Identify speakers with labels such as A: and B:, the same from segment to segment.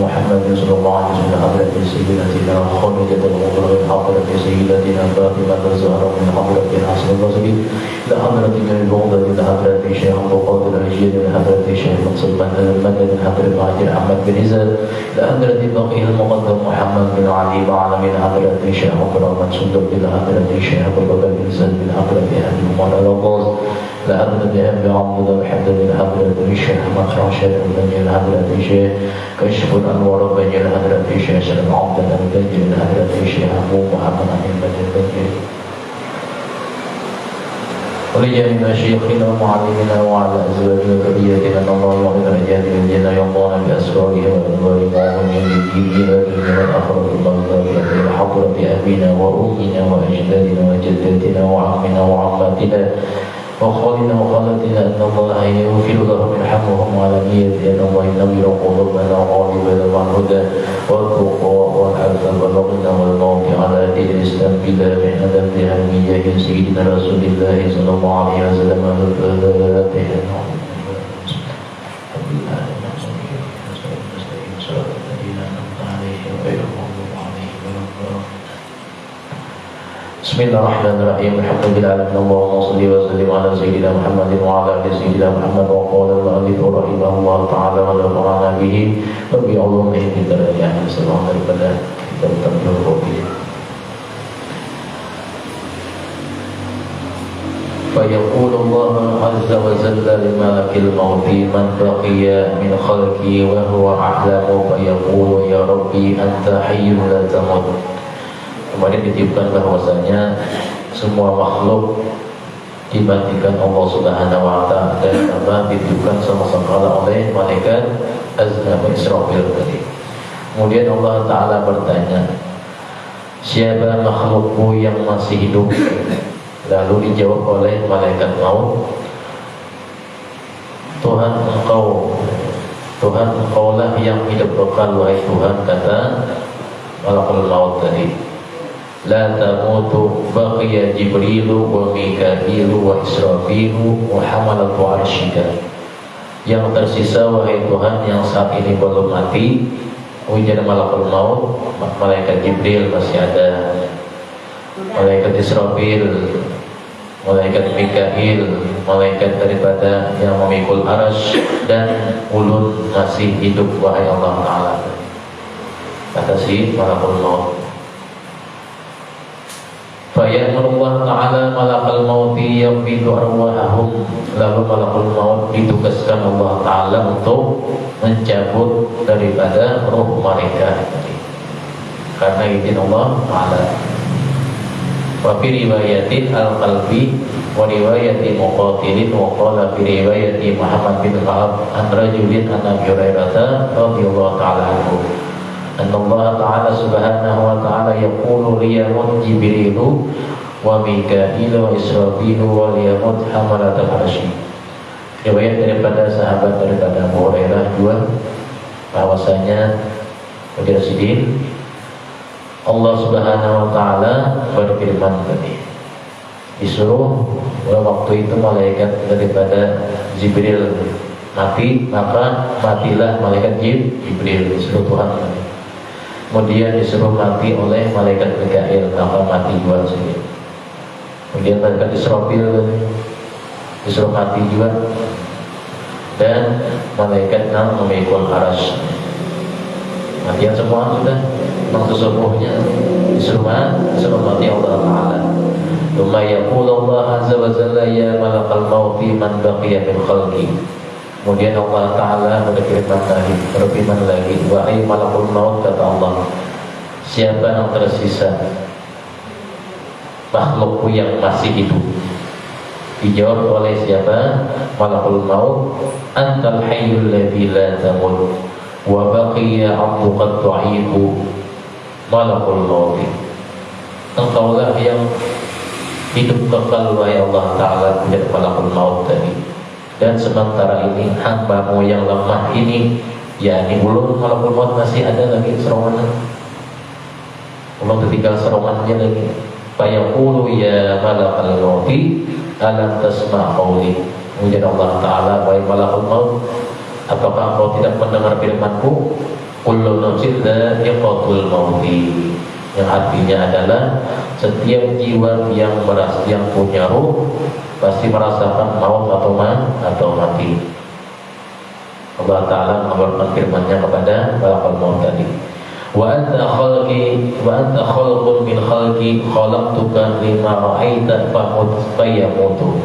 A: محمد صلى الله عليه وسلم حضرة سيدتنا خديجة الكبرى حضرة سيدتنا فاطمة الزهراء من حضرة الحسن البصري إلى حضرة البغداد إلى حضرة الشيخ عبد القادر الجيلي إلى حضرة الشيخ منصور المدني إلى حضرة الحاج أحمد بن عزت إلى حضرة البقي المقدم محمد بن علي معلم إلى حضرة الشيخ عبد الرحمن صندوق إلى حضرة الشيخ أبو بكر بن زيد إلى حضرة أبي عمر الغاز إلى حضرة أبي عبد الله حمد إلى حضرة الشيخ أحمد راشد إلى حضرة الشيخ كشف الأنوار بن إلى حضرة الشيخ سلام عبد الله بن إلى حضرة الشيخ أبو محمد أحمد بن ولجميع مشايخنا ومعلمنا وعلى أزواجنا وذرياتنا أن الله يعطي درجات الجنة يرضانا بأسرارها وأنوارها ومن الدين والآخرة المغفرة إلى حضرة أبينا وأمنا وأجدادنا وجداتنا وعمنا وعماتنا وخالنا وخالتنا أن الله يغفر لهم يرحمهم على نية أن الله ينور قلوبنا وغالبنا مع الهدى والتقى والعفو والرغبة والموت على دين الإسلام بلا محنة بأهمية سيدنا رسول الله صلى الله عليه وسلم الفاتحة. Bismillahirrahmanirrahim. Alhamdulillahirabbil alamin. Allahumma shalli wa sallim ala sayyidina Muhammadin wa ala ali sayyidina Muhammad wa qala al-mu'allif rahimahullah ta'ala wa nafa'ana bihi wa bi 'ulumihi fid dharain. Sallallahu alaihi wa sallam. فيقول الله عز وجل لملك الموت من بقي من خلقي وهو أعلم فيقول يا ربي أنت حي لا تموت. Kemudian ditiupkan bahwasanya semua makhluk dibandingkan Allah Subhanahu wa Ta'ala dan ditiupkan sama-sama oleh malaikat Azza wa Israfil tadi. Kemudian Allah Ta'ala bertanya, siapa makhlukku yang masih hidup? Lalu dijawab oleh malaikat maut, Tuhan engkaulah yang hidup kekal wahai Tuhan, kata malakul maut tadi. La tamutu baqiya Jibrilu wa Mika'ilu wa Israfilu wa hamalatu arsyika. Yang tersisa wahai Tuhan yang saat ini belum mati, ujar malakul maut, malaikat Jibril masih ada, malaikat Israfil, malaikat Mika'il, malaikat daripada yang memikul arsy, dan ulun masih hidup wahai Allah Ta'ala, kata si malakul maut. Fayamurullah Ta'ala malakal mauti yaqbidu arwahahum. Lalu malakul maut ditugaskan Allah Ta'ala untuk mencabut daripada roh mereka karena izin Allah Ta'ala. Wa fi riwayatin al-qalbi wa riwayati muqatilin wa qala fi riwayati Muhammad bin Ka'ab an rajulin an Abi Hurairah radhiyallahu ta'ala anhu anna Allah Ta'ala subhanahu wa ta'ala yaqulu liyamut Jibrilu wa Mika'ilu wa Israfilu wa liyamut hamalat al-arsy. Riwayat daripada sahabat daripada Abu Hurairah juga bahwasanya Sidin Allah Subhanahu wa ta'ala berfirman tadi, disuruh waktu itu malaikat daripada Jibril mati, maka matilah malaikat Jibril, disuruh Tuhan tadi. Kemudian disuruh mati oleh malaikat Mika'il, maka mati juga sendiri. Kemudian malaikat Israfil disuruh mati juga, dan malaikat yang memikul arsy matian semua sudah. Memang sesungguhnya disuruh mati Allah Ta'ala. Tsumma yaqulu Allah azza wa jalla ya malakal mauti man baqiya min khalqi. Kemudian Allah Ta'ala berfirman lagi, wahai malakul maut, kata Allah, siapa yang tersisa makhlukku yang masih hidup? Dijawab oleh siapa? Malakul maut, antal hayyul ladzi la tamut wa baqiya 'abduka dha'ifu. Malakul maut, engkaulah yang hidup kekal wahai Allah Ta'ala, menjadi malakul maut tadi. Dan sementara ini hambamu yang lemah ini, yakni ulun malakul maut masih ada lagi serongan, ulun ketika serongannya lagi. Fayaqulu ya malakal mauti alam tasma' qawli. Kemudian Allah Ta'ala, wahai malakul maut, apakah engkau tidak mendengar firmanku? Qul kullu nafsin dha'iqatul mauti, yang artinya adalah setiap jiwa yang punya ruh pasti merasakan maut atau mati. Allah Ta'ala mengabarkan firman-Nya kepada malakul maut tadi, wa anta khalqun min khalqi khalaqtuka lima ra'aita fayamutu,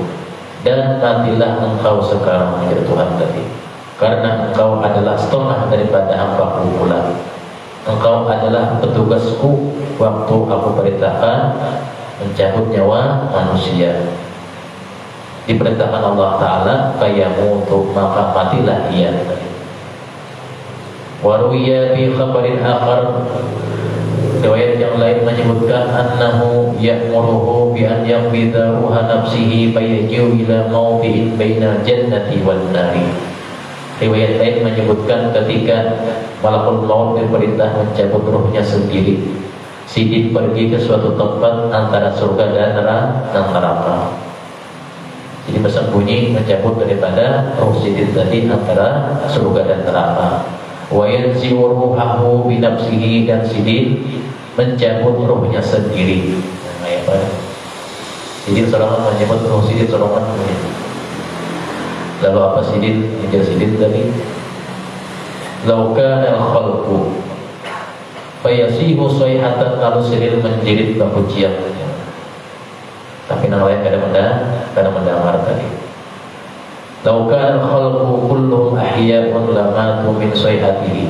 A: dan matilah engkau sekarang ya Tuhan tadi, karena engkau adalah setengah daripada hamba-Ku pula. Engkau adalah petugasku waktu aku perintahkan mencabut nyawa manusia. Diperintahkan Allah Ta'ala fayamutu, maka matilah ia. Waruya fi khabarin akhar, riwayat yang lain menyebutkan annahu ya'muruhu bi an yaqbida ruha nafsihi fayajiu ila mawdi'in bainal jannati wan nari. Riwayat lain menyebutkan ketika malakul maut diperintah mencabut ruhnya sendiri, Sidin pergi ke suatu tempat antara surga dan neraka. Jadi bersembunyi mencabut daripada ruh Sidin tadi antara surga dan neraka. Wa yanzi'u ruhahu bi nafsihi, dan Sidin mencabut ruhnya sendiri. Nah, ya Pak. Sidin seorang mencabut ruh Sidin seorang. Lalu apa Sidin? Injil Sidin tadi, lau kana al-khalqu fayasihu sayhatan, lalu Sidin menjerit bahujian. Tapi yang lain kadang mendengar tadi. Lau kana al-khalqu kulluhum ahya'un lamatu min sayhatihi,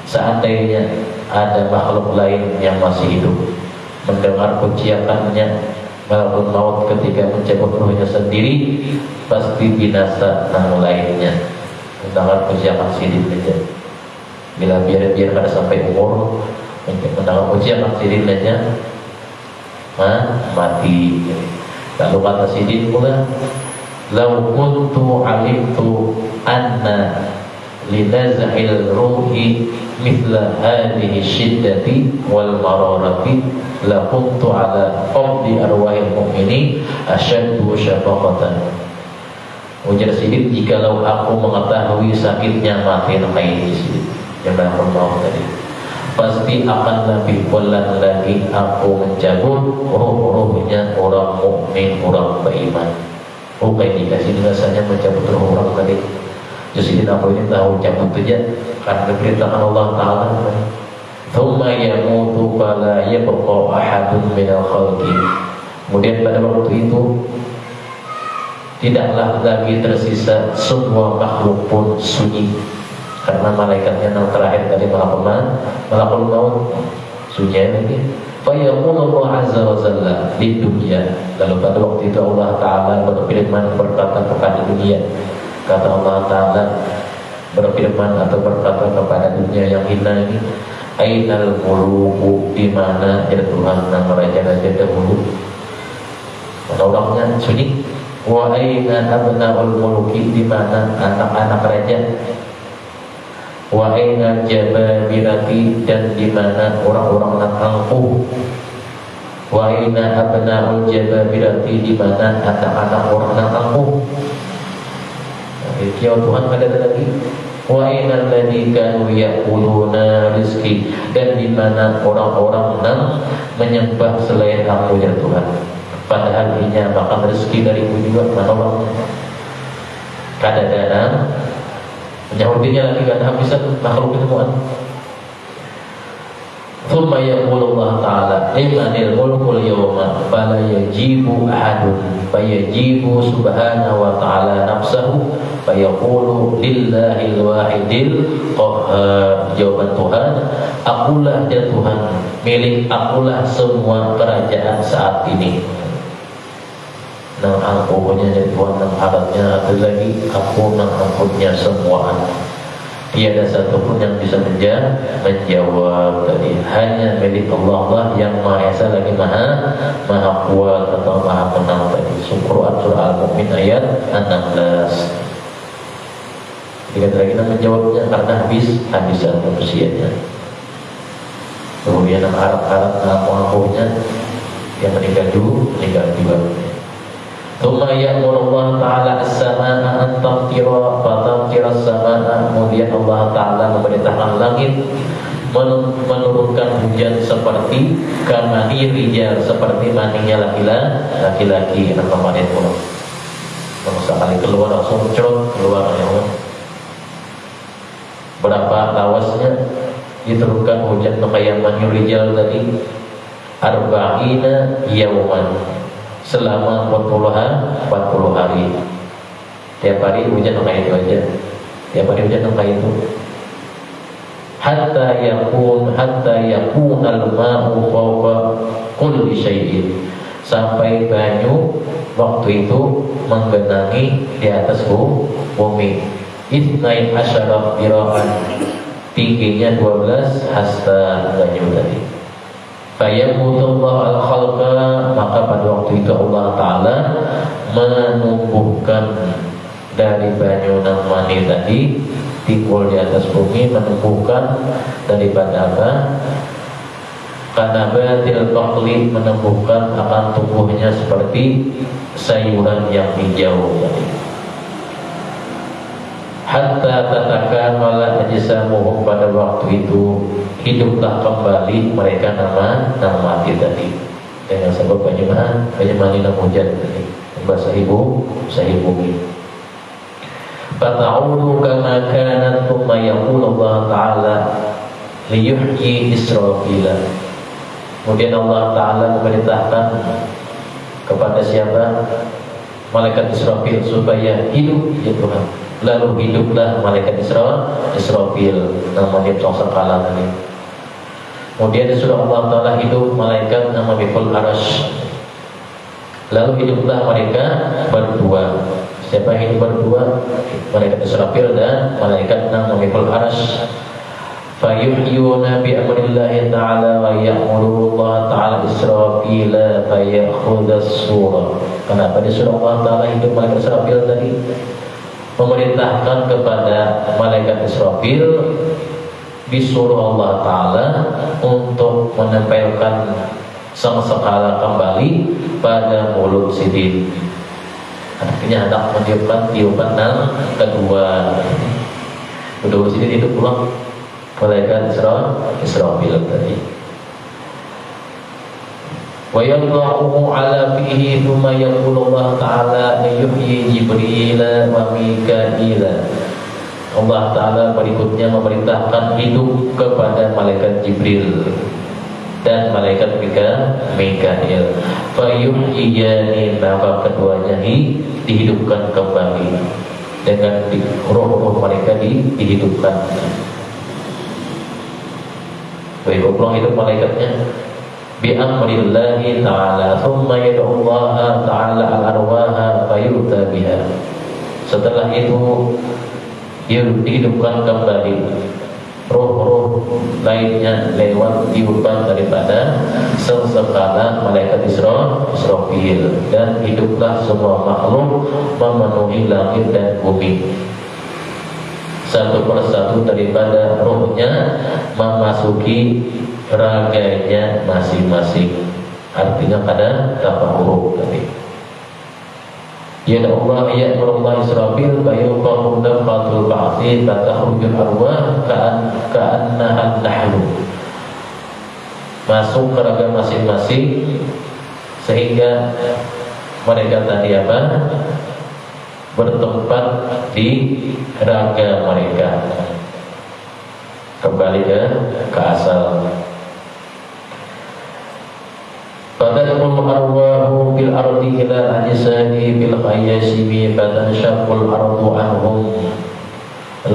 A: seandainya ada makhluk lain yang masih hidup mendengar pujiannya malakul maut ketika mencabut ruhnya sendiri, pasti binasa yang lainnya. Mendengar pujian Sidin saja, bila biar pada sampai umur mendengar pujian Sidin saja mati. Lalu kata Sidin pula, lau kuntu alimtu anna linaz'il ruhi mithla hadhihi syiddati wal mararati la kuntu ala qabdi arwahil mu'mini asyaddu syafaqatan. Ujar Sidin, jikalau aku mengetahui sakitnya mati ini Sidin yang malakul maut tadi, pasti akan lebih pelan lagi aku mencabut ruh-ruhnya orang mukmin, orang beriman. Bukan dikasih rasanya mencabut ruh orang tadi. Jadi aku ini tahu cabut saja karena diperintahkan Allah Ta'ala. Thumma yamutu fala yabqa ahadun minal khalqi. Kemudian pada waktu itu tidaklah lagi tersisa semua makhluk pun sunyi, karena malaikatnya yang terakhir tadi malakul maut sunyi lagi. Fayaqulu Allah Azza wa Jalla di dunia. Lalu pada waktu itu Allah Ta'ala berfirman, berkata kepada dunia. Kata Allah Ta'ala berfirman atau berkata kepada dunia yang hina ini, ainal muluku, di mana ya Tuhan nama raja-raja dahulu, orang-orangnya sunyi. Wa aina abnaul muluki, di mana anak-anak raja. Wa aina jababirati, dan di mana orang-orang yang angkuh. Wa aina abnaul jababirati, di mana anak-anak orang yang angkuh. Ya Tuhan, ada lagi. Wa ainal ladzi kanu yaquluna rizqi, dan di mana orang-orang yang menyembah selain Aku ya Tuhan, padahal ia makan rezeki dariku juga. Mana orangnya? Kadang-kadang menyahutinya lagi karena habisan makhluk itu Tuhan. Thumma yaqulu Allah Ta'ala limanil mulkul yawma fala yajibu ahadun fayajibu subhanahu wa ta'ala nafsahu fayaqulu lillahil wahidil qahhar. Jawaban Tuhan, akulah ya Tuhan, milik akulah semua kerajaan saat ini. Nang aku punya Tuhan, nang harapnya ada lagi aku, nang aku punya semua. Tiada satupun yang bisa menjawab tadi. Hanya milik Allah yang Maha Esa, lagi Maha Kuat atau Maha Menang tadi. Quran surah Al-Mu'min ayat 16. Tidak lagi menjawabnya karena habisan usianya. Kemudian harap-harap ngaku-ngakunya yang meninggal juga. Tsumma ya'muru Allah Ta'ala as-samaa'a an tamtira fa tamtira as-samaa'a. Kemudian Allah Ta'ala memerintahkan langit menurunkan hujan seperti kamani rijal, seperti maninya laki-laki. Anak kemarin pun sekali keluar langsung cerut keluar ya Allah. Berapa lawasnya diturunkan hujan kayak mani rijal tadi? Arba'ina yauman, selama 40 hari. Tiap hari hujan kayak itu aja. Tiap hari hujan kayak itu. Hatta yakun al-ma'u fawqa kulli syai'in, sampai banyu waktu itu menggenangi di atas bumi. Itnain asyara dira'an, tingginya 12 hasta banyu tadi. Fayyamutullah al-khalqa, maka pada waktu itu Allah Ta'ala menumbuhkan dari banyu dan mani tadi, timbul di atas bumi, menumbuhkan daripada apa? Kanabatil baqli, menumbuhkan akan tumbuhnya seperti sayuran yang hijau tadi. Hatta tatakamala ajsamuhum, pada waktu itu hiduplah kembali mereka nama mati tadi. Dengan sebab banyak mani dan hujan tadi, bahasa ibu bumi. Fata'udu kama kanat, thumma yaqulu Allah Ta'ala liyuhyi Israfil. Kemudian Allah Ta'ala memerintahkan kepada siapa? Malaikat Israfil supaya hidup ya Tuhan. Lalu hiduplah malaikat Israfil, namanya sangkala tadi. Kemudian disuruh Allah Ta'ala hidup malaikat nama Mikul Arash. Lalu hiduplah mereka berdua. Siapa yang hidup berdua? Malaikat Israfil dan malaikat nama Mikul Arash. Fayuhyuna bi amrillahi ta'ala wa ya'muru Allah Ta'ala Israfil fayakhudhas surah. Kenapa disuruh Allah Ta'ala hidup malaikat Israfil tadi? Memerintahkan kepada malaikat Israfil, disuruh Allah Ta'ala untuk menempelkan sangkakala kembali pada mulut sidin. Artinya hendak tiupan kedua. Kedua sidin itu pulang malaikat Israfil tadi. Wa yadha'uhu ala fihi, thumma yaqulu Allah Ta'ala liyuhyi Jibril wa Mika'ila. Allah Ta'ala berikutnya memerintahkan hidup kepada malaikat Jibril dan malaikat Mika'il. Fayuhyiyani, maka keduanya dihidupkan kembali dengan roh-roh mereka dihidupkan. Baik, pulang hidup malaikatnya bi amrillahi ta'ala, thumma yad'ullaha ta'ala al-arwaha fayuta biha. Setelah itu dihidupkan kembali roh-roh lainnya lewat tiupan daripada sangkakala malaikat Israfil, dan hiduplah semua makhluk memenuhi langit dan bumi. Satu persatu daripada rohnya memasuki raganya masing-masing. Artinya pada 8 huruf tadi. Ya Allah ya'muru Allah Israfil fayuqamu nafkhatul ba'thi fatahujul arwah ka'annaha nahlu. Masuk ke raga masing-masing sehingga mereka tadi apa? Bertempat di raga mereka, kembali ke asal. Fadadul arwahu bil ardi ila ajsadi bil khayyasimi fatanshaqul ardu anhum.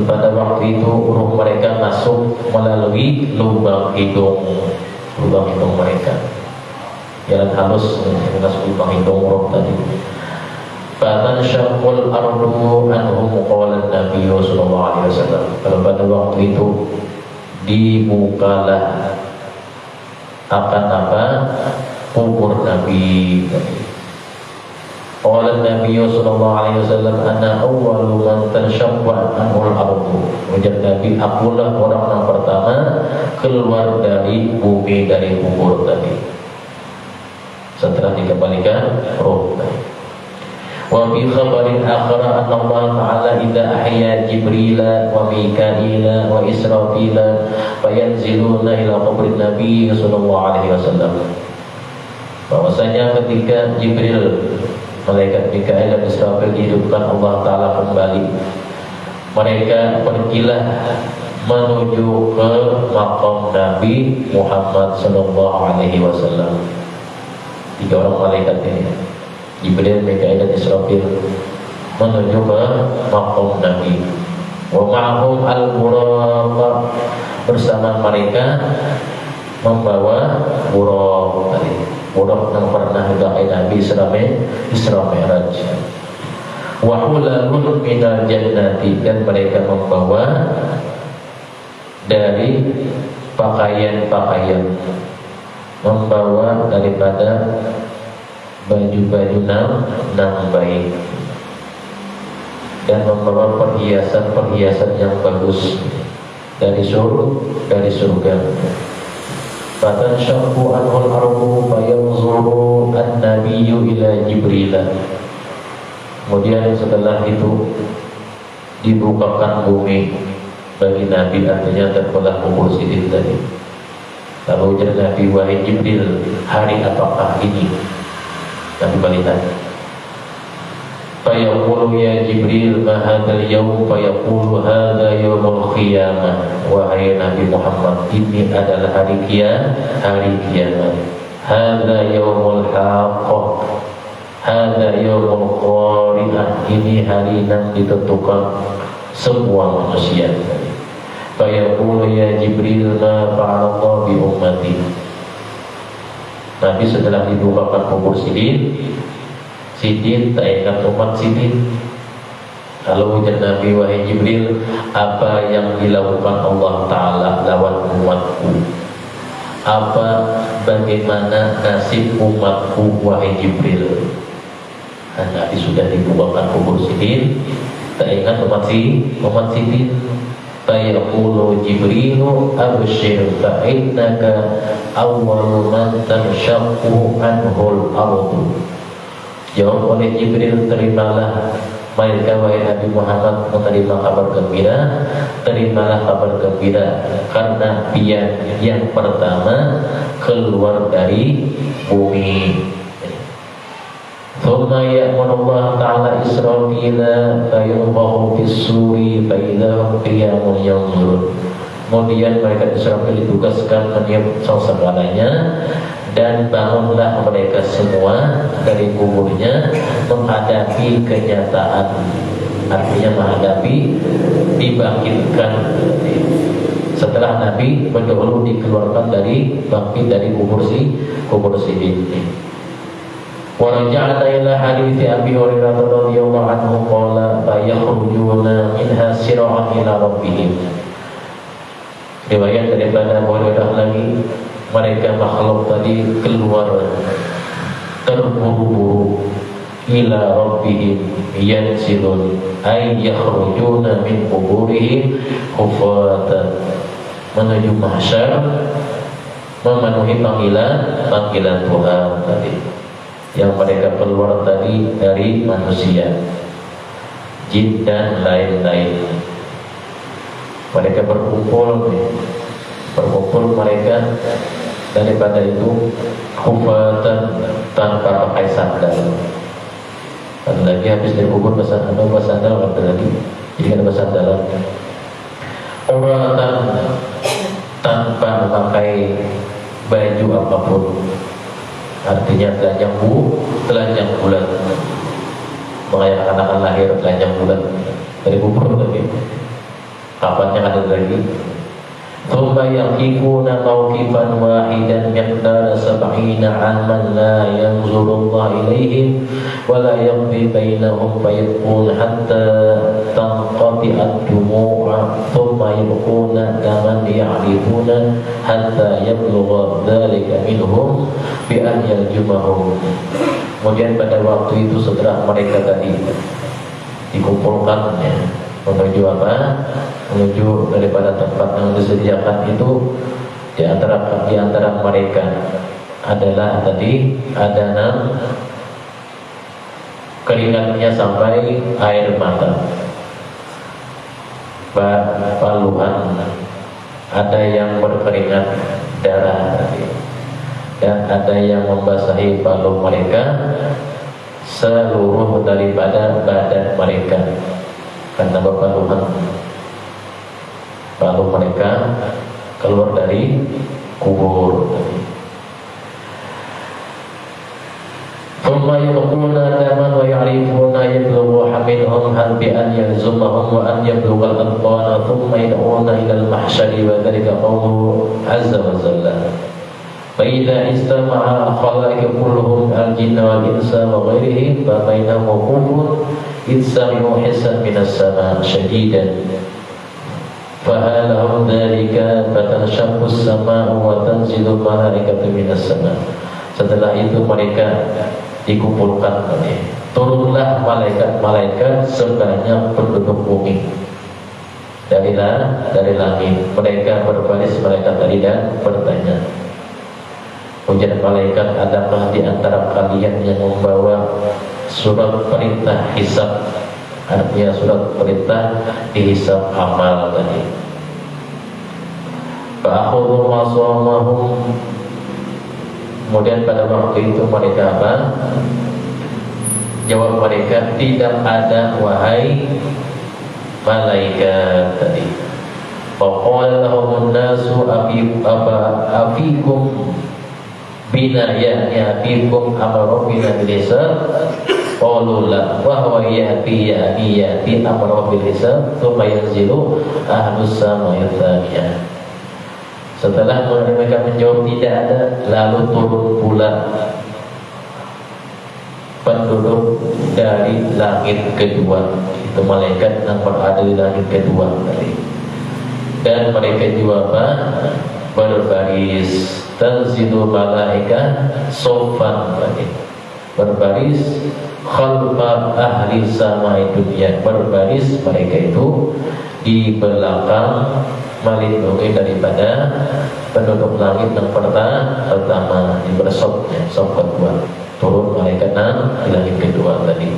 A: Pada waktu itu ruh mereka masuk melalui lubang hidung mereka. Jalan halus masuk lubang hidung ruh tadi. Fatanshaqul ardu anhum, qala Nabi sallallahu alaihi wasallam. Pada waktu itu dibukalah akan apa? Kubur Nabi. Qala Nabi sallallahu alaihi wasallam, ana awwalu man tanshaqqa anhul ardu. Ujar Nabi, akulah orang yang pertama keluar dari bumi, dari kubur tadi, setelah dikembalikan roh tadi. Wa bi khabarin akhara anna Allah Ta'ala idza ahya Jibril wa Mikail wa Israfil fayanziluna ila qabrin Nabi sallallahu alaihi wasallam. Bahwasanya ketika Jibril, malaikat Mikail dan Israfil dihidupkan Allah Ta'ala kembali, mereka pergilah menuju ke makam Nabi Muhammad sallallahu alaihi wasallam. 3 orang malaikat ini, Jibril, Mikail dan Israfil, menuju ke makam Nabi. Wa ma'hum al-buraq, bersama mereka membawa buraq tadi. Buraq yang pernah dipakai Nabi Isra Mi'raj. Wa hulalun minal jannati, dan mereka membawa dari pakaian-pakaian, membawa daripada baju-baju nam baik, dan membawa perhiasan-perhiasan yang bagus dari surga. Fatanshaqu anhul ardu fayanzuru an-nabiyyu ila Jibril. Kemudian setelah itu dibukakan bumi bagi Nabi, artinya terbelah kubur sidin tadi. Lalu ujar Nabi, wahai Jibril, hari apakah ini? Nabi balikan. Fayaqulu ya Jibril, ma hadzal yaum? Fayaqulu hadza yaumul qiyamah. Wahai Nabi Muhammad, ini adalah hari kiamat. Hadza yaumul haqqah. Hadza yaumul qari'ah. Ini hari yang ditentukan semua manusia. Fayaqulu ya Jibril, ma fa'alallahu bi ummati. Nabi setelah dibukakan kubur sidin tak ingat umat sidin. Lalu ujar Nabi, wahai Jibril, apa yang dilakukan Allah Ta'ala lawan umatku? Bagaimana nasib umatku, wahai Jibril? Nabi sudah dibukakan kubur sidin, tak ingat umat sidin. Fayaqulu Jibrilu abshir fa'innaka awwalu man tanshaqqu anhul ardu. Jawab oleh Jibril, terimalah mereka wahai Nabi Muhammad, menerima kabar gembira. Terimalah kabar gembira, karena dia yang pertama keluar dari bumi. Thumma ya'murullah ta'ala Israfila fayunfahu fis-suri fa'idhahum qiyamun yanzurun. Kemudian mereka Israfil ditugaskan meniup sangsakalanya, dan bangunlah mereka semua dari kuburnya menghadapi kenyataan, artinya menghadapi dibangkitkan. Setelah Nabi berdahulu dikeluarkan bangkit dari kubur sidin. Wa raja'na ila hadithi Abi Hurairah radhiyallahu anhu qala fa yakhrujuna minha sir'an ila rabbihim. Riwayat daripada Abu Hurairah lagi, mereka makhluk tadi keluar terburu-buru ila rabbihim yansilun ay yakhrujuna min quburihim hufatan, menuju mahsyar, memenuhi panggilan Tuhan tadi. Yang mereka keluar tadi dari manusia, jin dan lain-lain. Mereka berkumpul mereka daripada itu hufatan, tanpa pakai sandal. Ada lagi habis dari kubur bersandal, ada lagi jadi ada bersandalan. Uratan, tanpa memakai baju apapun, artinya telanjang bulat, mengayak anak lahir telanjang bulat dari kubur lagi. Kapannya ada lagi. Thumma yaqifuna mawqifan wahidan miqdara 70 aman la yanzurullah ilaihim wa la yaqdi bainahum fayaqul hatta tanqati'ad dumu'a thumma yabquna kaman ya'rifuna hatta yablugha dhalika minhum bi an yarjumahum. Kemudian pada waktu itu setelah mereka tadi dikumpulkan menuju apa? Menuju daripada tempat yang disediakan itu, di antara mereka adalah tadi ada 6 keringatnya sampai air mata, paluan, ada yang berkeringat darah, dan ada yang membasahi palu mereka seluruh daripada badan mereka karena berpaluan. Palu mereka keluar dari kubur. ثم يلقون دما ويعرفون يبلغ حملهم هل بأن يلزمهم وأن يبلغ الأبطال ثم يدعون إلى المحشر وذلك قوله عز وجل فإذا اجتمع الخلائق كلهم الجن والإنس وغيرهم فبينهم وقوف إذ سمعوا حسا من السماء شديدا فهالهم ذلك فتنشق السماء وتنزل الملائكة من السماء. Setelah itu mereka dikumpulkan, turunlah malaikat-malaikat sebanyak penduduk bumi dari langit. Mereka berbaris, mereka tadi dan bertanya, ujar malaikat, adakah di antara kalian yang membawa surat perintah hisab? Artinya surat perintah dihisab amal tadi. Fa'akhudhu masawamahum. Kemudian pada waktu itu mereka apa? Jawab mereka, tidak ada wahai malaikat tadi. Faqala lahumun nasu afikum bina ya'ni afikum amara bina bilisa qalu la wa huwa ya'ti amara bilisa thumma yanzilu ahlus samai tsaniyah. Setelah mereka menjawab tidak ada, lalu turun pula penduduk dari langit kedua, itu malaikat yang berada di langit kedua tadi. Dan mereka juga apa? Berbaris, tanzilu malaika sofan tadi, berbaris khalfa ahli samai dunia, berbaris mereka itu di belakang melindungi daripada penduduk langit yang pertama di bersopnya, sop kedua, turun malaikat di langit kedua tadi.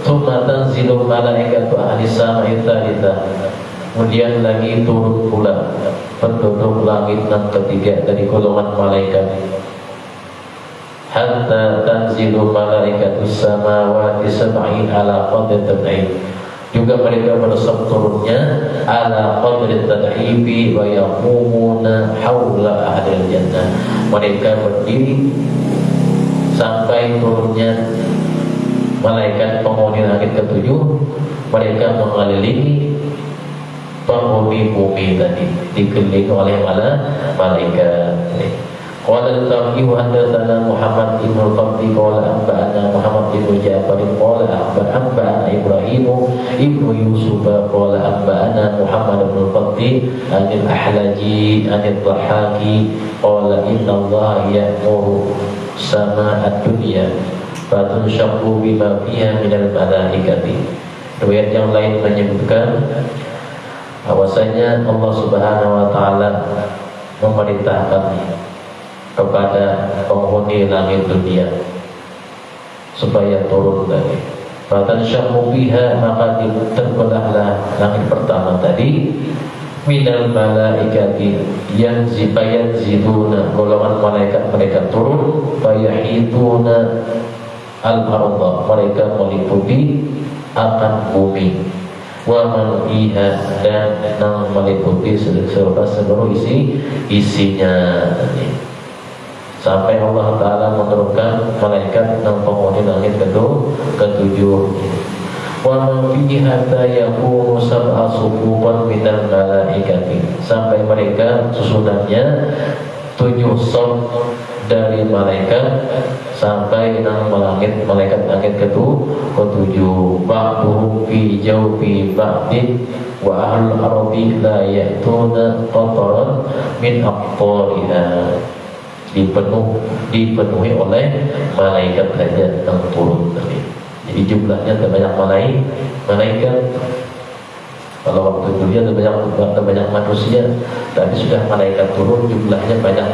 A: Thumma tanzilu malaikatu ahli samai tsalitsah. Kemudian lagi turun pula penduduk langit yang ketiga dari golongan malaikat. Hatta tanzilu malaikatu samawati sab'i ala qadri tab'in. Juga mereka bersab turunnya ala qadri tad'ibi wa yaqumuna haula ahlil jannah. Mereka berdiri sampai turunnya malaikat penghuni langit ketujuh. Mereka mengelilingi penghuni bumi tadi, dikelilingi oleh malaikat. Qala al-Taqi wa hadatsana Muhammad ibn al-Qabdi qala anba'ana Muhammad ibn Ja'far qala anba'ana Ibrahim ibn Yusuf qala anba'ana Muhammad ibn al-Qabdi anil Ahlaji anil Dhahaki qala inna Allah ya'muru sama'ad dunya fatunshaqu bima fiha minal malaikati. Riwayat yang lain menyebutkan bahwasanya Allah Subhanahu wa taala memerintahkan kepada penghuni langit dunia supaya turun tadi. Fatansyaqu biha, maka terbelahlah langit pertama tadi minal malaikati yang ziduna, golongan malaikat mereka turun, fayahituna al-ardha, mereka meliputi akan bumi, wa man fiha, dan meliputi seluruh isinya tadi. Sampai Allah Ta'ala menurunkan malaikat yang penghuni langit ketujuh. Wa man fihi hatta yakunu sab'a sufuqan minal malaikati, sampai mereka susunannya 7 saf dari malaikat sampai nang malaikat langit ketujuh. Ba'duhum fi jawfi ba'din wa ahlul ardi la ya'tuna qataran min aqtariha. Dipenuhi oleh malaikat saja yang turun tadi. Jadi jumlahnya banyak malaikat. Kalau waktu dunia ada banyak manusia, tapi sudah malaikat turun, jumlahnya banyak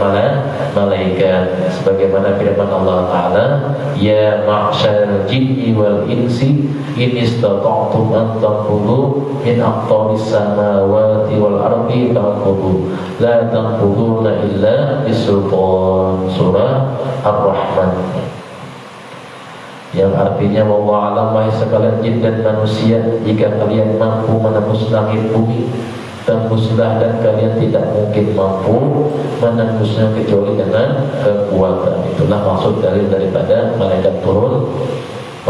A: malaikat. Sebagaimana firman Allah Ta'ala, ya ma'syar jinni wal insi in istata'tum an tanfudu min aqtaris samawati wal ardi tanfudu la tanfuduna illa bisultan. Surah Ar-Rahman, yang artinya wallahu a'lam, wahai sekalian jin dan manusia, jika kalian mampu menembus langit bumi, tembuslah, dan kalian tidak mungkin mampu menembusnya kecuali dengan kekuatan. Itulah maksud daripada malaikat turun,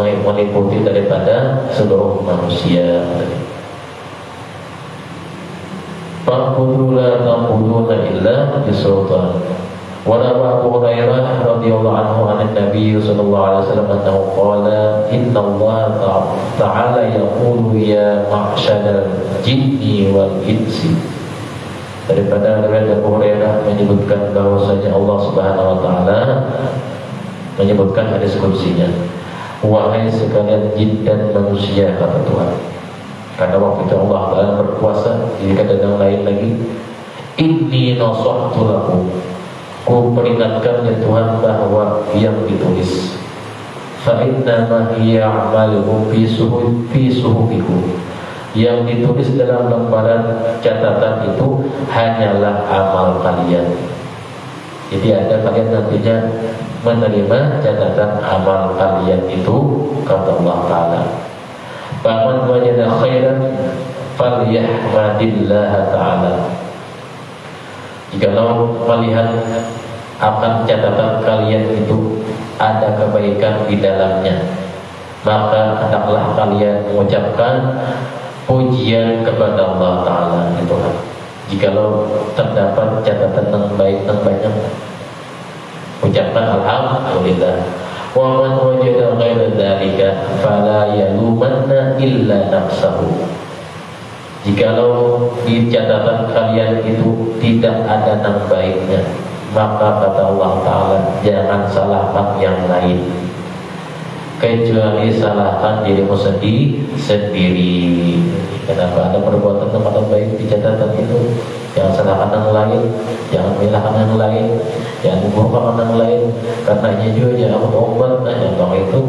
A: meliputi daripada seluruh manusia. Fa'budu la ta'buduna illa bisultan. Walaupun Abu Hurairah radhiyallahu anhu an Nabi sallallahu alaihi wasallam annahu qala inna Allah ta'ala yaqulu ya ma'syadal jinni wal insi. Daripada riwayat Abu Hurairah menyebutkan bahwasanya Allah Subhanahu wa taala menyebutkan hadis kursinya, wahai sekalian jin dan manusia, kata Tuhan. Karena waktu itu Allah Ta'ala berkuasa, jadi kata yang lain lagi, inni nasahtu lakum, ku peringatkan ya Tuhan bahwa yang ditulis fa innama hiya a'malukum fi suhufikum, yang ditulis dalam lembaran catatan itu hanyalah amal kalian. Jadi ada kalian nantinya menerima catatan amal kalian itu, kata Allah Ta'ala. Faman wajada khairan falyahmadillah Ta'ala. Jikalau melihat akan catatan kalian itu ada kebaikan di dalamnya, maka hendaklah kalian mengucapkan pujian kepada Allah Ta'ala. Itu kan, jikalau terdapat catatan yang baik dan banyak, ucapkan alhamdulillah. Wa man wajada ghaira dzalika fala yalumanna illa nafsahu. Jikalau di catatan kalian itu tidak ada yang baiknya, maka kata Allah Ta'ala, jangan salahkan yang lain, kecuali salahkan dirimu sendiri. Kenapa ada perbuatan yang baik di catatan itu? Jangan salahkan yang lain, jangan menyalahkan yang lain, jangan membohongkan yang lain. Karenanya juga jangan obat yang itu.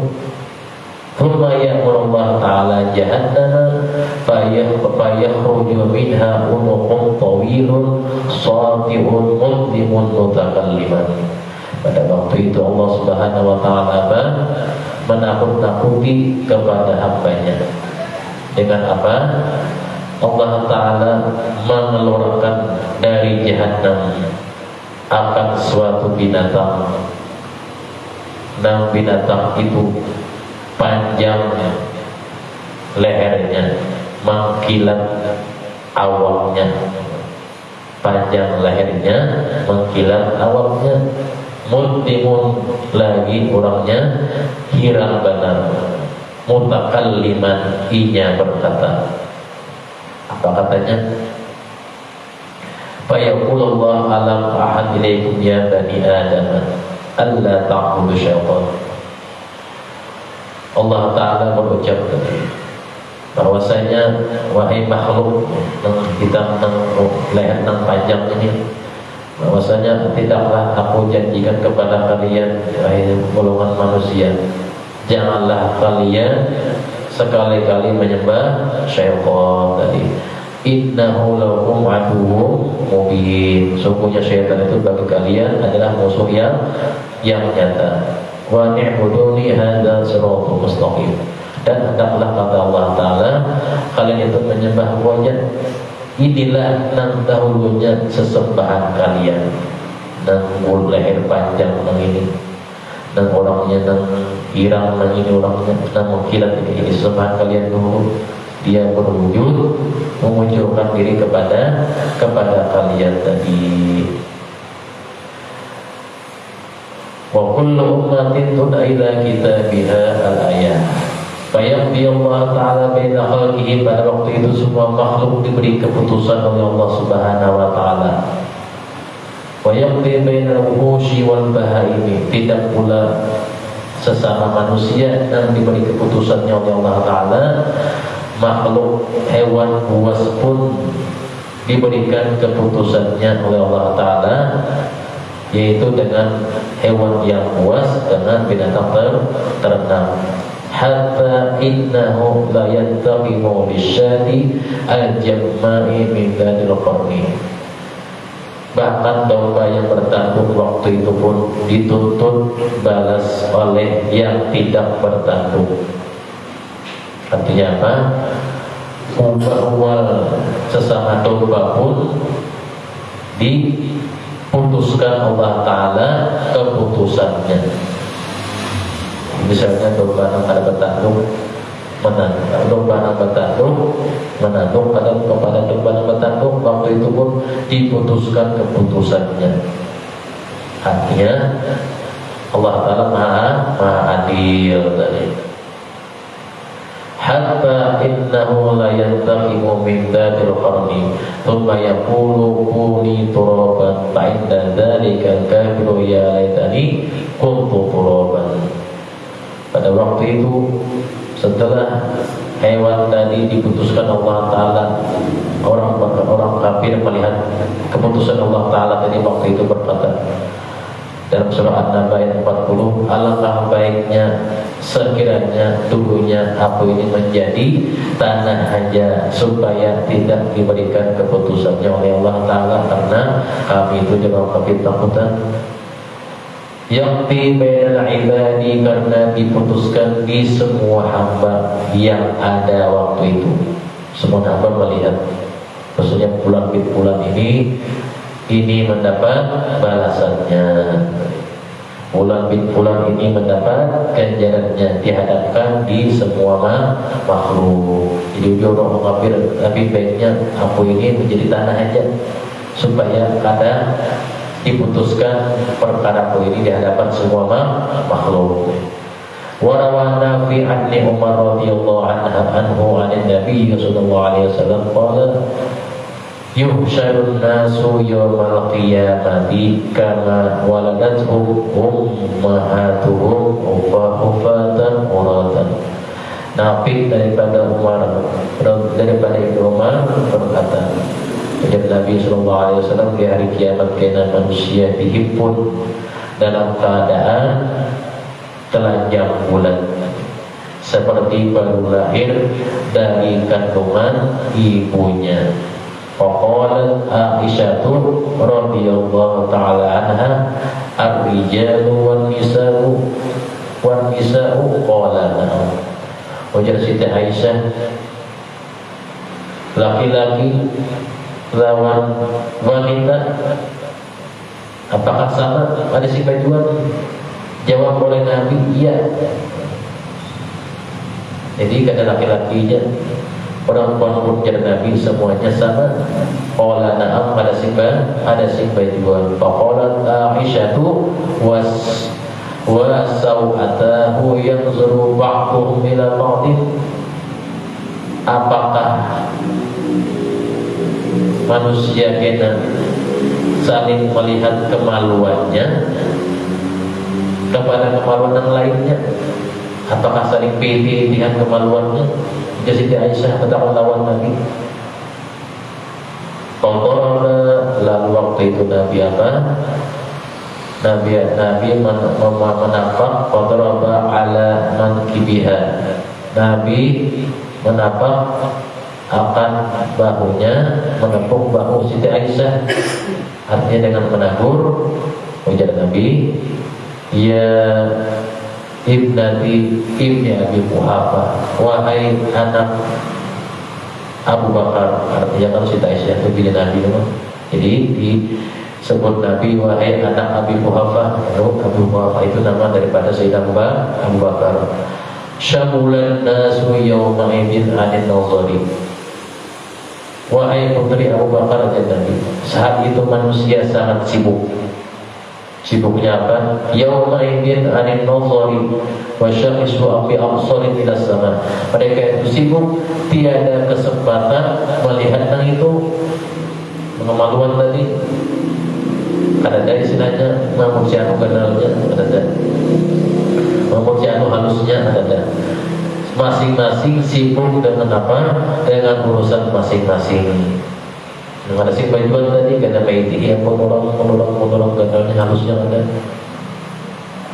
A: Thumma ya'muru Ta'ala jahannama fayakhruju minha unuqun tawilun sati'un mudlimun mutakalliman. Pada waktu itu Allah Subhanahu wa Ta'ala menakut-nakuti kepada hambanya. Dengan apa? Allah Ta'ala mengeluarkan dari jahannam akan suatu binatang. Dan binatang itu panjang lehernya, mengkilat awaknya. Panjang lehernya, mengkilat awaknya. Mudlimun, lagi orangnya hirang benar. Mutakalliman, inya berkata. Apa katanya? Fa yaqulullah alam ahad ilaikum ya bani Adam alla ta'budu syaitan. Allah Ta'ala berucap bahwasanya wahai makhluk yang kita leher yang panjang ini, bahwasanya tidaklah aku janjikan kepada kalian wahai golongan manusia, janganlah kalian sekali-kali menyembah syaitan tadi. Innahu lakum aduwwum mubin. Sungguhnya syaitan itu bagi kalian adalah musuh yang nyata. Wa ni'buduni hadza siratal mustaqim. Dan hendaklah kata Allah Ta'ala kalian itu menyembah wajah. Inilah yang dahulunya sesembahan kalian. Dan leher panjang yang ini, dan orangnya yang hirang yang ini, orangnya dan mengkilat ini sesembahan kalian dulu. Dia berwujud memunculkan diri kepada kalian tadi. Wa kullu ummatin tud'a ila kitabiha al-ayah. Fayaqdi Allah Ta'ala baina khalqihi, pada waktu itu semua makhluk diberi keputusan oleh Allah Subhanahu wa Ta'ala. Wa yaqdi baina al-wuhushi wal bahaimi, tidak pula sesama manusia yang diberi keputusannya oleh Allah Ta'ala makhluk hewan buas pun diberikan keputusannya oleh Allah Ta'ala, yaitu dengan hewan yang buas, dengan binatang ternak. Hatta innahu la yantaqimu lisyati al-jamma'i min dhanil qarni. Bahkan domba yang bertanduk waktu itu pun dituntut balas oleh yang tidak bertanduk. Artinya apa? Bahwa sesama domba pun diputuskan Allah Ta'ala keputusannya. Misalnya domba yang ada bertanduk menanduk, domba yang bertanduk menanduk kepada domba yang bertanduk, waktu itu pun diputuskan keputusannya. Artinya Allah Ta'ala maha adil tadi. Hatta innahu la yantaqimu min dhatil qarni thumma yaqulu kuni turaban fa inda dzalika kafiru ya laitani kuntu turaban. Pada waktu itu, setelah hewan tadi diputuskan Allah Ta'ala, orang kafir melihat keputusan Allah Ta'ala tadi, waktu itu berkata dalam surah An-Naba ayat 40, alangkah baiknya sekiranya dulunya aku ini menjadi tanah aja, supaya tidak diberikan keputusannya oleh Allah Ta'ala, karena kami itu jangan kafir takutan. Yakti bainal ibadi, karena diputuskan di semua hamba yang ada waktu itu. Semua hamba melihat, maksudnya bulan ini mendapat balasannya, bulan ini mendapat ganjarannya, dihadapkan di semua makhluk. Jadi dia orang mengkafir, lebih baiknya aku ini menjadi tanah aja, supaya ada diputuskan perkara ini di hadapan semua makhluk. Warawana fi anni Umar radhiyallahu anhu an Nabi sallallahu alaihi wasallam qala yuhsyarun nasu yawmal qiyamati kama waladathum ummahatuhum ufatan uratan. Nabi daripada Ibnu Umar berkata, ujar Nabi sallallahu alaihi wasallam, di hari kiamat kena manusia dihimpun dalam keadaan telanjang bulat, seperti baru lahir dari kandungan ibunya. Faqalat Aisyah radhiyallahu ta'ala anha, ar-rijalu wan nisa'u qala na'am. Ujar Siti Aisyah, laki-laki lawan wanita apakah sama? Ada sifat jual? Jawab oleh Nabi, iya. Jadi kata laki-lakinya, perempuan pun jadi Nabi semuanya sama. Qala na'am, ada sifat jual. Faqalat Aisyatu wa sawatahu yanzuru ba'dhum ila ba'dhin. Apakah manusia kena saling melihat kemaluannya kepada kemaluan yang lainnya? Apakah saling pilih-pilihan kemaluannya? Jadi Aisyah kata lawan Nabi. Lalu waktu itu Nabi apa? Nabi menapak qadraba ala mankibiha. Nabi menapak akan bahunya, menepuk bahu Siti Aisyah. Artinya dengan menagur, ujar Nabi, ya ibni Abi Quhafah, wahai anak Abu Bakar. Artinya kalau Siti Aisyah itu pilih Nabi memang. Jadi disebut Nabi, wahai anak Abi Quhafah. Abu Quhafah itu nama daripada Sayyidina Abu Bakar. Syamulan nasu yawma idin anin nazari. Wahai putri Abu Bakar, Nabi, saat itu manusia sangat sibuk. Sibuknya apa? Yauma idin anin nazari wa syakhisu afi absarin ila sama. Mereka itu sibuk, tiada kesempatan melihat yang itu. Kemaluan tadi ada dari sinanya, Mahmud Syahnu kenalnya ada. Mahmud Syahnu halusnya ada. masing-masing sibuk dengan apa? Dengan urusan masing-masing. Dengan ada si bajuan tadi karena baiti yang menolong ganalnya halusnya ada.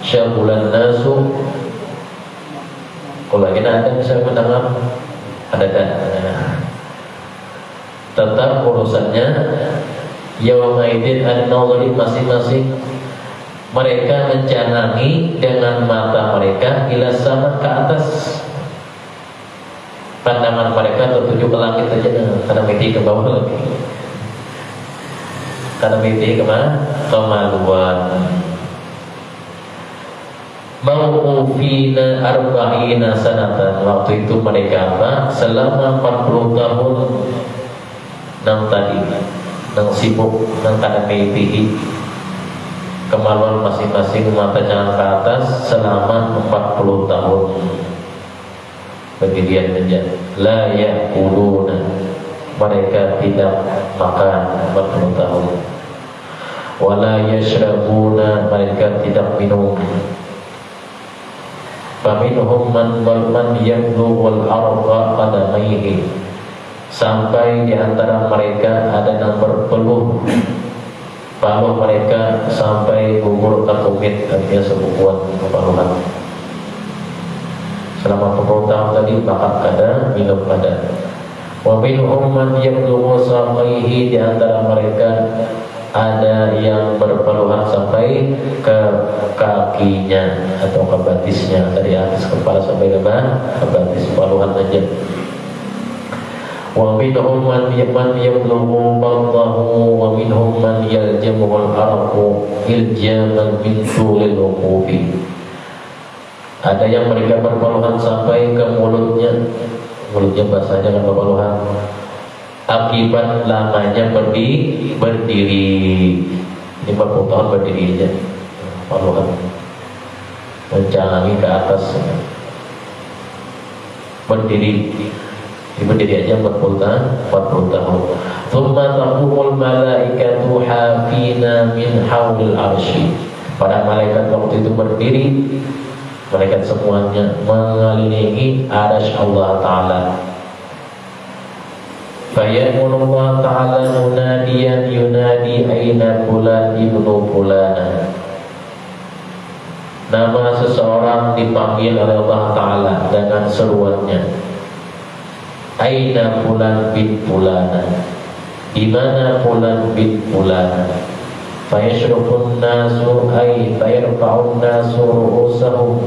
A: Syabulan nasu. Kalau lagi ada bisa mendengar ada kan? Tetap urusannya yaumaidin an-nadhri masing-masing mereka menjangangi dengan mata mereka ila sama ke atas. Pandangan mereka tertuju ke langit saja, karena mimpi ke bawah lagi. Karena mimpi kemana? Kemaluan. Mau'ufina arba'ina sanatan. Waktu itu mereka apa? Selama 40 tahun nang tadi, nang sibuk, nang kada mimpi kemaluan masing-masing mata jangan ke atas selama 40 tahun. Berdirian saja. La ya'kuluna, mereka tidak makan 40 tahun. Wala yashrabuna, mereka tidak minum. Faminhum man yablughul arqa qadamaihi, sampai di antara mereka ada yang berpeluh paluh mereka sampai gugur takumit, artinya sebukuan kepaluhan. Selama 40 tahun tadi makan kada, minum kada. Wa minhum man yablughu saqaihi, di antara mereka ada yang berpeluhan sampai ke kakinya atau ke batisnya, dari atas kepala sampai ke batis, paluhan aja. Wa minhum man yablughu batnahu wa minhum man yaljamuhu al-arqu iljaman min tulil wuqufi. Ada yang mereka berpeluhan sampai ke mulutnya basahnya kan berpeluhan akibat lamanya berdiri. Ini 40 tahun berdiri aja, peluhan mencangangi ke atas berdiri aja 40 tahun. Thumma taqumul malaikatu hafina min hawlil arsy. Para malaikat waktu itu berdiri, malaikat semuanya mengelilingi arsy Allah Ta'ala. Fayamurullah Ta'ala munadiyan yunadi aina fulan ibnu fulana. Nama seseorang dipanggil oleh Allah Ta'ala dengan seruannya, aina fulan bin fulana, di mana fulan bin fulana. Fayashrufun nasu ay fayarfa'un nasu ru'usahum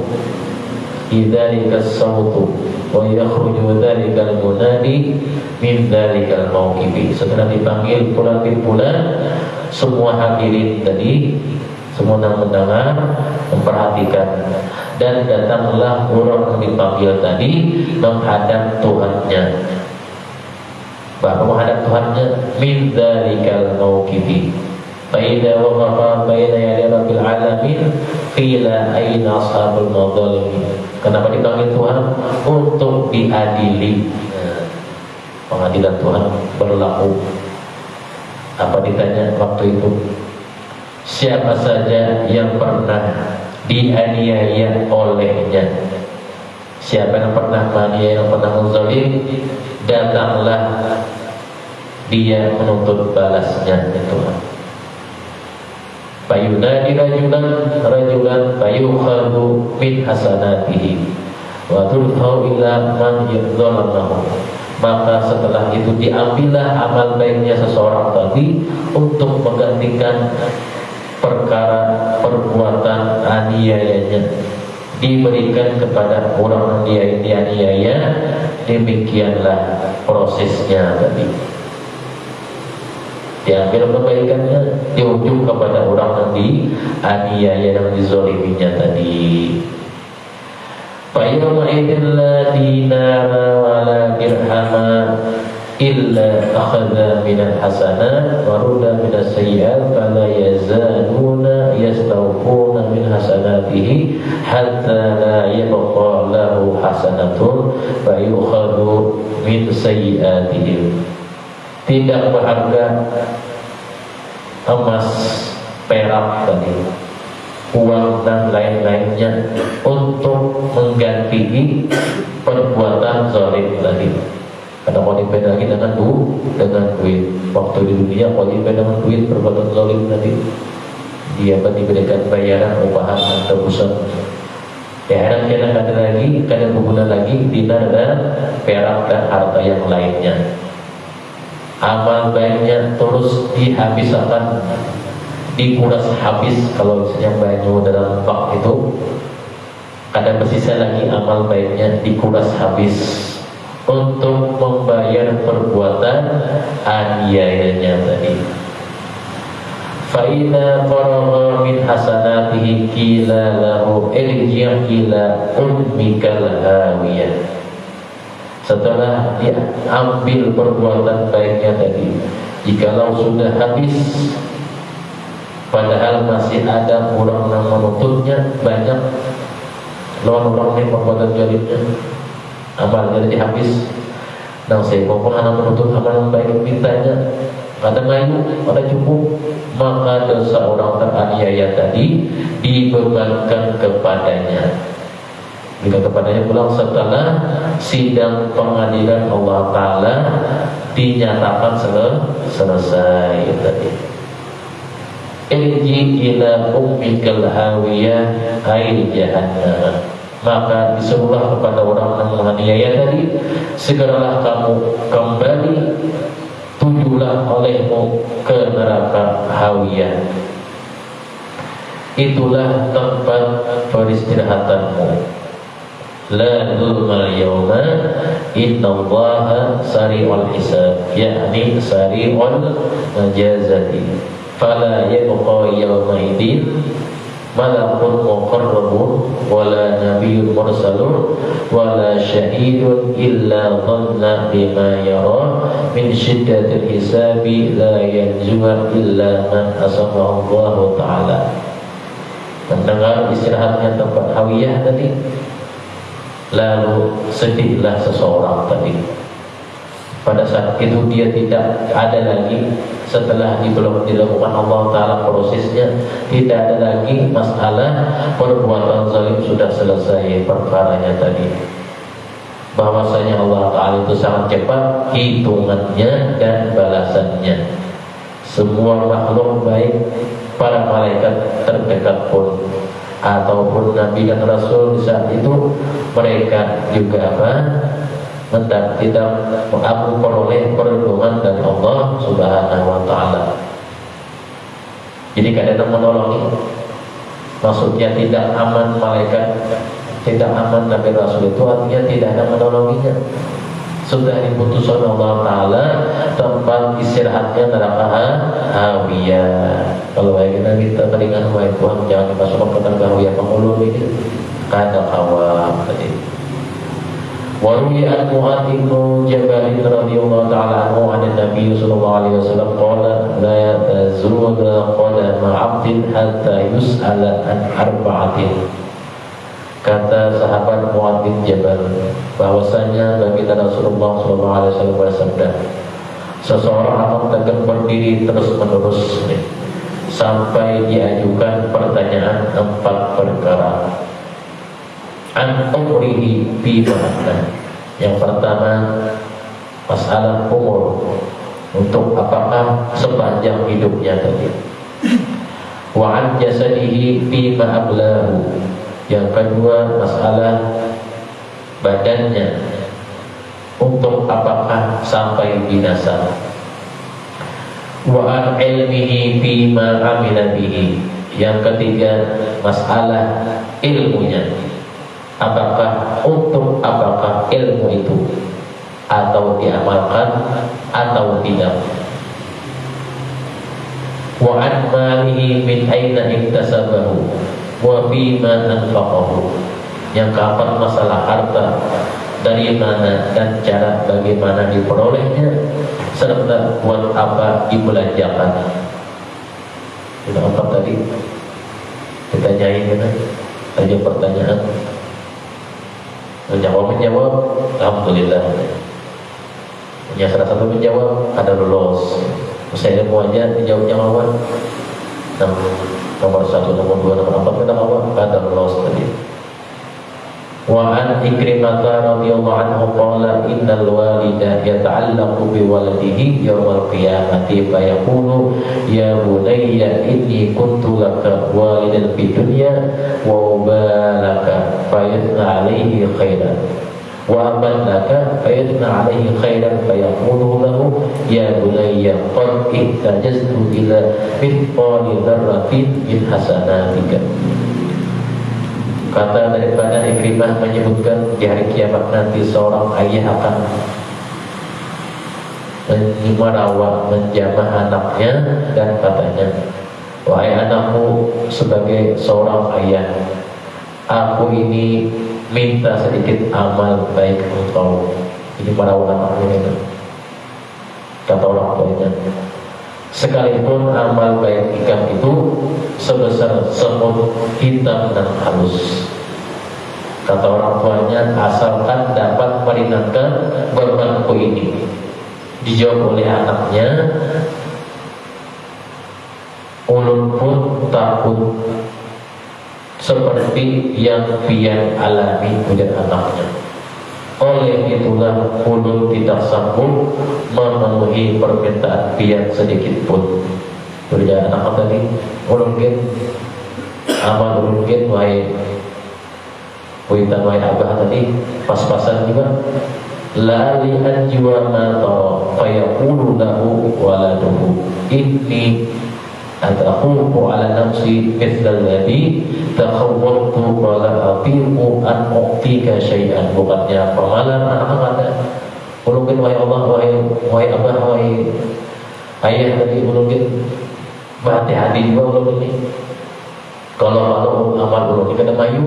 A: idzalika as-sawtu wa yakhruju dzalika al-munadi min dzalika al-mawqifi. Setelah dipanggil fulan bin fulan, semua hadirin tadi, semua yang mendengar memperhatikan, dan datanglah orang yang dipanggil tadi menghadap Tuhannya. Bahwa menghadap Tuhannya min dzalikal mauqifi. Fa idza waqafa baina yaday rabbil alamin qila aina ashabul madzalim. Kenapa dipanggil Tuhan? Untuk diadili. Pengadilan Tuhan berlaku. Apa ditanya waktu itu? Siapa saja yang pernah dianiaya olehnya, siapa yang pernah menganiaya, yang pernah menzalim, datanglah dia menuntut balasnya itu. Fayunadi rajulan fayukhadhu min hasanatihi wa turfa'u ila man yadzalamnahu. Maka setelah itu diambillah amal baiknya seseorang tadi untuk menggantikan perkara perbuatan aniayanya, diberikan kepada orang yang dianiaya. Demikianlah prosesnya tadi. Diambil kebaikannya, diujung kepada orang yang dianiaya dan dizoliminya tadi. Fa yawma idzin la dinara wa la dirhama illa akhadha minal hasanat wa rudda minas sayyi'at fala yazaluna yastawfuna min hasanatihi hatta la yabqa lahu hasanatun fa yukhadhu min sayyi'atihim. Tidak berharga emas, perak tadi, uang dan lain-lainnya untuk mengganti perbuatan zalim tadi. Karena qadhiban lagi dengan duit. Waktu di dunia qadhiban dengan duit, perbuatan zalim tadi. Dia diberikan bayaran upahan dan tebusan. Kadang ada lagi, kadang berguna lagi dinar dan perak dan harta yang lainnya. Amal baiknya terus dihabiskan, dikuras habis. Kalau misalnya banyu dalam bak itu, kadang bersisa lagi amal baiknya dikuras habis untuk membayar perbuatan aniayanya tadi. Fa'idha faragha min hasanatihi qila lahu irji' ila ummikal hawiyah. Setelah dia ambil perbuatan baiknya tadi, jikalau sudah habis, padahal masih ada orang yang menuntutnya banyak, lawan orang yang perbuatan jalimnya, amalnya jadi habis. Dan saya mau anak menuntut amal yang baik mintanya, ada mayu, ada cukup, maka dosa orang teraniaya tadi dibebankan kepadanya. Kepadanya pulang setelah sidang pengadilan Allah Ta'ala dinyatakan selesai tadi. Irji ila ummikal hawiyah air jahannam. Maka disuruhlah kepada orang yang menganiaya tadi, segeralah kamu kembali, tujulah olehmu ke neraka hawiyah. Itulah tempat peristirahatanmu. La zulmal yawma innallaha sari'ul hisab, yakni sari'ul majazati. Fala yabqa yawma idin malakun muqarrabun wala nabiyyun mursalun wala syahidun illa dhanna bima yara min syiddatil hisabi la yanjuwa illa man asamahu Allah Ta'ala. Mendengar istirahatnya tempat hawiyah tadi, lalu sedihlah seseorang tadi. Pada saat itu dia tidak ada lagi, setelah belum dilakukan Allah Ta'ala prosesnya, tidak ada lagi masalah perbuatan zalim, sudah selesai perkaranya tadi. Bahwasanya Allah Ta'ala itu sangat cepat hitungannya dan balasannya. Semua makhluk baik, para malaikat terdekat pun, ataupun Nabi dan Rasul di saat itu, mereka juga tidak memperoleh perlindungan dari Allah Subhanahu wa Ta'ala. Jadi kadang menolongi, maksudnya tidak aman malaikat, tidak aman Nabi Rasul itu artinya tidak ada menolonginya. Sudah diputuskan Allah Ta'ala tempat istirahatnya neraka hawiyah. Kalau kita teringat wahai Tuhan, jangan dimasukkan ke neraka hawiyah pengulur ini, kada awam tadi. Waruwi an Mu'adz bin Jabal radhiyallahu ta'ala anhu an Nabi sallallahu alaihi wasallam qala la tazulu qadama 'abdin hatta yus'ala an arba'atin. Kata sahabat Mu'adz bin Jabal bahwasanya baginda Rasulullah sallallahu alaihi wasallam bersabda, seseorang akan tegak berdiri terus-menerus sampai diajukan pertanyaan 4 perkara. An umrihi fi mana. Yang pertama, masalah umur, untuk apakah sepanjang hidupnya tadi. Wa an jasadihi fi ma ablahu. Yang kedua, masalah badannya, untuk apakah sampai binasa. Wa an ilmihi fi ma amila bihi. Yang ketiga, masalah ilmunya, apakah untuk apakah ilmu itu, atau diamalkan atau tidak. Wa an malihi min aina iktasabahu wa bima anfaqahu. Yang keempat, masalah harta, dari mana dan cara bagaimana diperolehnya, serta buat apa dibelanjakan. Itu apa tadi? Kita nyanyi aja pertanyaan. Menjawab, alhamdulillah. Punya salah satu menjawab, ada lolos. Saya mau aja dijawab-jawaban. Nomor 1, nomor 2, nomor 4 kita awal, ada lolos tadi. Wa an Ikrimah radhiyallahu anhu qala innal walida yata'allaqu bi waladihi yawmal qiyamati fa yaqulu ya bunayya inni kuntu laka walidan fid dunya wa ubalaka fa yasna alayhi khairan wa abalaka fa yasna alayhi khairan fa yaqulu lahu ya bunayya qad ihtajaztu ila mithqali dzarratin min hasanatika. Kata daripada Ikrimah menyebutkan di hari kiamat nanti seorang ayah akan merawat, menjamah anaknya dan katanya, wahai anakku, sebagai seorang ayah, aku ini minta sedikit amal baik engkau. Ini merawat anaknya itu. Kata orang tuanya, sekalipun amal baik ikam itu sebesar semut hitam dan halus. Kata orang tuanya, asalkan dapat meringankan bebanku ini. Dijawab oleh anaknya, ulun pun takut seperti yang pian alami, ujar anaknya. Oleh itulah ulun tidak sanggup memenuhi permintaan pian sedikit pun. Berjalan anak tadi, ulun gen amal ulun gen wahai kuitan wahai abah tadi pas-pasan juga. La li'an jiwa ma tara fayaqulu lahu waladuhu inni ataqu ala nafsi mithla alladhi takhawwatu qala atiqu an u'tika syai'an. Bukannya pemalan anak ada ulungin wahai Allah, wahai abah, wahai ayah tadi ulungin berhati-hati juga ulungin ini. Kalau amal ulungin kena mayu,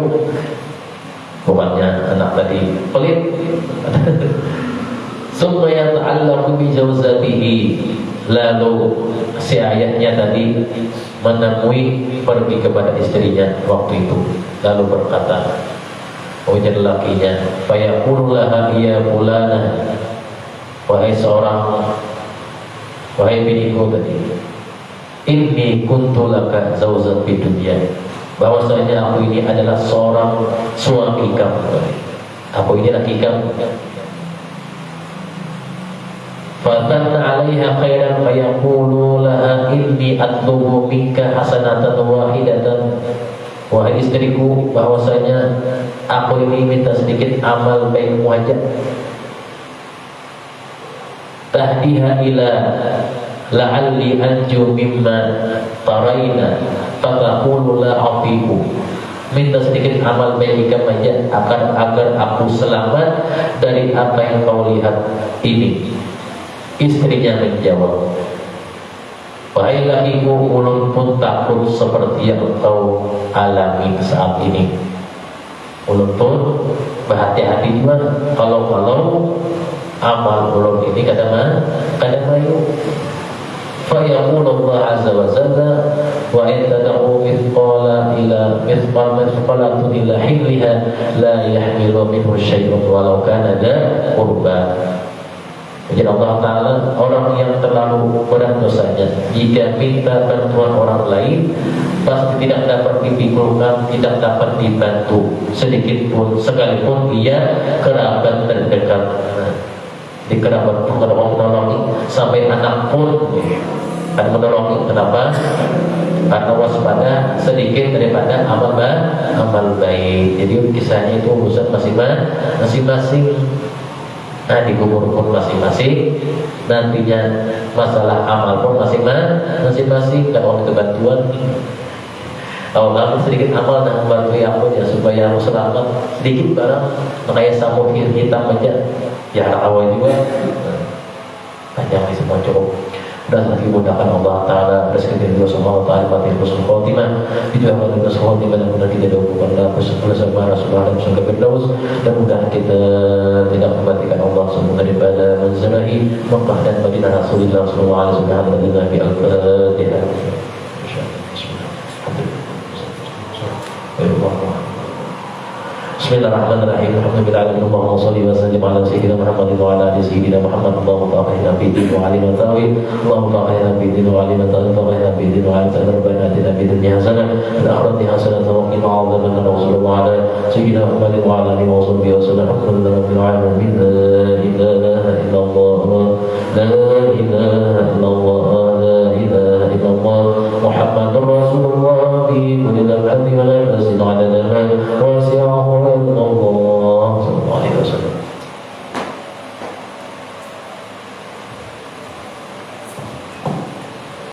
A: bukannya anak tadi pelit. Summa yata'allaqu bi jawzatihi. Lalu si ayahnya tadi menemui pergi kepada istrinya waktu itu, lalu berkata, ujar lakinya, fayaqulu laha ya fulana, wahai biniku tadi, inni kuntu laka zawzan fid dunya, bahwasanya aku ini adalah seorang suami kamu, aku ini laki kamu. Fatanna 'alaiha khairan fayaqulu laha inni atlubu minka hasanatan wahidatan. Wahai istriku, bahwasanya aku ini minta sedikit amal baikmu aja. Tahdiha ila la'alli anju mimma taraina fataqulu la afiku. Minta sedikit amal baik kamu aja agar aku selamat dari apa yang kau lihat ini. Istrinya menjawab, wahai lakiku, ulun pun takut seperti yang kau alami saat ini. Ulun pun berhati-hati juga kalau amal ulun ini kadang mayu. Fa yaqulu Allah azza wa jalla wa in tad'u mithqala ila mithqalatun ila hiliha la yahmilu minhu syai'un walau kana dha qurba. Jadi Allah Ta'ala, orang yang terlalu berat dosanya jika minta bantuan orang lain pasti tidak dapat dipikulkan, tidak dapat dibantu sedikit pun, sekalipun dia kerabat terdekat. Di kerabat pun kalau mau menolongi, sampai anak pun akan menolongi. Kenapa? Karena waspada sedikit daripada amal baik. Jadi kisahnya itu urusan masing-masing. Nah, di kubur pun masing-masing, nantinya masalah amal pun masing-masing. Dan waktu itu bantuan, kalau kamu sedikit amal dan membantu aku ya supaya aku selamat sedikit barang, makanya sampo hitam aja ya awal juga panjang ini semua cukup. Dan lagi mudahkan Allah Ta'ala rezeki dari Allah Ta'ala fatih husnul khotimah, dijauhkan dari husnul khotimah, dan mudah kita dihubungkan dalam husnul sabara subhanahu wa ta'ala firdaus, dan mudah kita tidak mematikan Allah semua daripada manzalahi Makkah dan Madinah Rasulullah sallallahu alaihi wasallam. Al-Fatihah. Bismillahirrahmanirrahim. Bismillahirrahmanirrahim. Alhamdulillahirabbil alamin. Allahumma shalli wa sallim ala sayyidina Muhammadin wa ala ali sayyidina Muhammad. Allahumma akhina fi din wa alina ta'wil. Allahumma akhina fi din wa alina ta'wil. Wa akhina fi din wa alina ta'wil. Rabbana atina fid dunya hasanah wa fil akhirati hasanah wa qina adzaban nar. Sallallahu ala sayyidina Muhammadin wa ala alihi wa sahbihi wa sallam. Alhamdulillahi rabbil alamin. La ilaha illallah. La ilaha